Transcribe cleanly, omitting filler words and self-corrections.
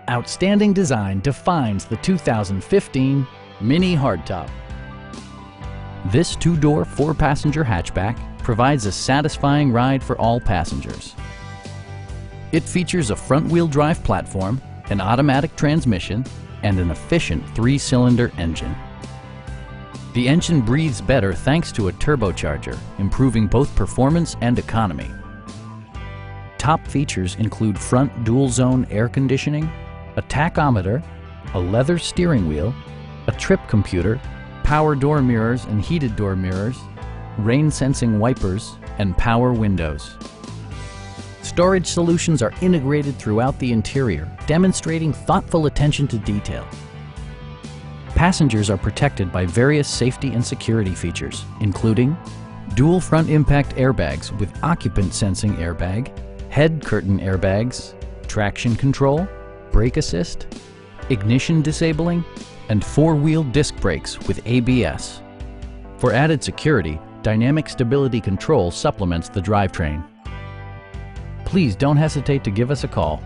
Outstanding design defines the 2015 Mini Hardtop. This two-door, four-passenger hatchback provides a satisfying ride for all passengers. It features a front-wheel drive platform, an automatic transmission, and an efficient three-cylinder engine. The engine breathes better thanks to a turbocharger, improving both performance and economy. Top features include front dual-zone air conditioning, a tachometer, a leather steering wheel, a trip computer, power door mirrors and heated door mirrors, rain-sensing wipers, and power windows. Storage solutions are integrated throughout the interior, demonstrating thoughtful attention to detail. Passengers are protected by various safety and security features, including dual front impact airbags with occupant sensing airbag, head curtain airbags, traction control, brake assist, ignition disabling, and four-wheel disc brakes with ABS. For added security, dynamic stability control supplements the drivetrain. Please don't hesitate to give us a call.